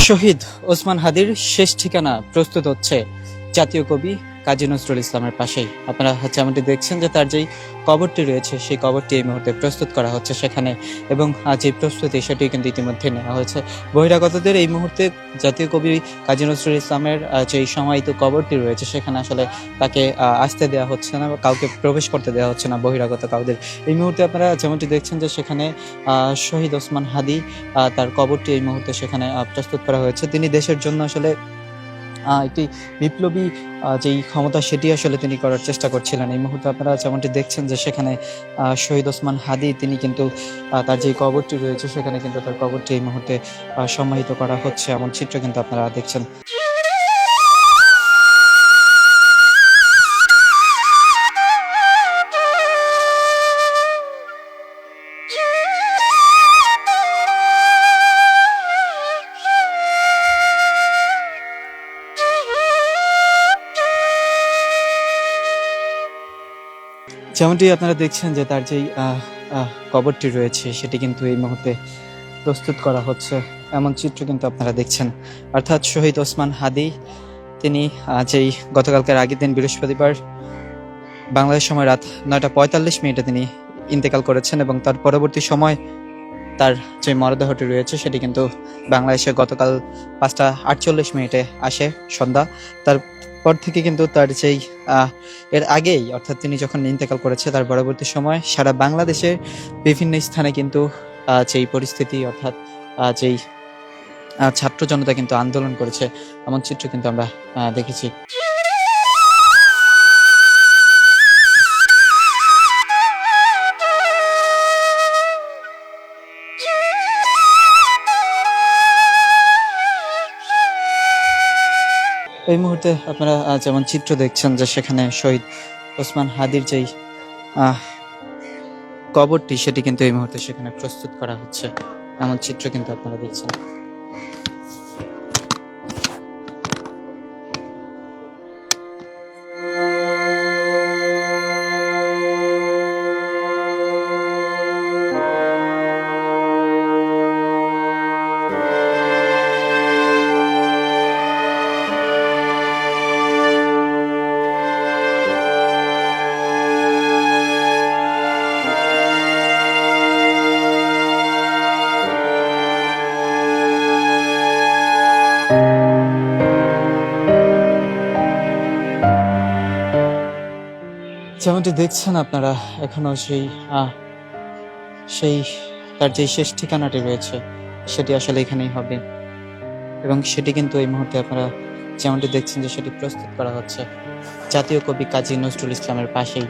শহীদ ওসমান হাদির শেষ ঠিকানা প্রস্তুত হচ্ছে জাতীয় কবি কাজী নজরুল ইসলামের পাশেই। আপনারা যেমনটি দেখছেন যে তার যেই কবরটি রয়েছে সেই কবরটি এই মুহূর্তে প্রস্তুত করা হচ্ছে সেখানে, এবং যে প্রস্তুতি সেটি কিন্তু ইতিমধ্যে নেওয়া হয়েছে। বহিরাগতদের এই মুহূর্তে জাতীয় কবি কাজী নজরুল ইসলামের যেই সমাহিত কবরটি রয়েছে সেখানে আসলে তাকে আসতে দেওয়া হচ্ছে না বা কাউকে প্রবেশ করতে দেওয়া হচ্ছে না, বহিরাগত কাউদের। এই মুহূর্তে আপনারা যেমনটি দেখছেন যে সেখানে শহীদ ওসমান হাদি তার কবরটি এই মুহূর্তে সেখানে প্রস্তুত করা হয়েছে। তিনি দেশের জন্য আসলে একটি বিপ্লবী যেই ক্ষমতা সেটি আসলে তিনি করার চেষ্টা করছিলেন। এই মুহূর্তে আপনারা যেমনটি দেখছেন যে সেখানে শহীদ ওসমান হাদি তিনি কিন্তু তার যে কবরটি রয়েছে সেখানে কিন্তু তার কবরটি এই মুহূর্তে সমাহিত করা হচ্ছে, এমন চিত্র কিন্তু আপনারা দেখছেন। যেমনটি আপনারা দেখছেন যে তার যেই কবরটি রয়েছে সেটি কিন্তু এই মুহূর্তে প্রস্তুত করা হচ্ছে, এমন চিত্র কিন্তু আপনারা দেখছেন। অর্থাৎ শহীদ ওসমান হাদি তিনি যেই গতকালকের আগের দিন বৃহস্পতিবার বাংলাদেশ সময় রাত 9:45 তিনি ইন্তেকাল করেছেন, এবং তার পরবর্তী সময় তার যে মরদেহটি রয়েছে সেটি কিন্তু বাংলাদেশে গতকাল 5:48 আসে সন্ধ্যা। তারপর থেকে কিন্তু তার যেই এর আগেই, অর্থাৎ তিনি যখন ইন্তেকাল করেছে তার পরবর্তী সময় সারা বাংলাদেশের বিভিন্ন স্থানে কিন্তু যেই পরিস্থিতি, অর্থাৎ যেই ছাত্র জনতা কিন্তু আন্দোলন করেছে, এমন চিত্র কিন্তু আমরা দেখেছি। এই মুহূর্তে আপনারা যেমন চিত্র দেখছেন যে সেখানে শহীদ ওসমান হাদির যেই কবরটি সেটি কিন্তু এই মুহূর্তে সেখানে প্রস্তুত করা হচ্ছে, এমন চিত্র কিন্তু আপনারা দেখছেন। যেমনটি দেখছেন আপনারা এখনো সেই তার যে শেষ ঠিকানাটি রয়েছে সেটি আসলে এখানেই হবে, এবং সেটি কিন্তু এই মুহূর্তে আপনারা যেমনটি দেখছেন যে সেটি প্রস্তুত করা হচ্ছে জাতীয় কবি কাজী নজরুল ইসলামের পাশেই।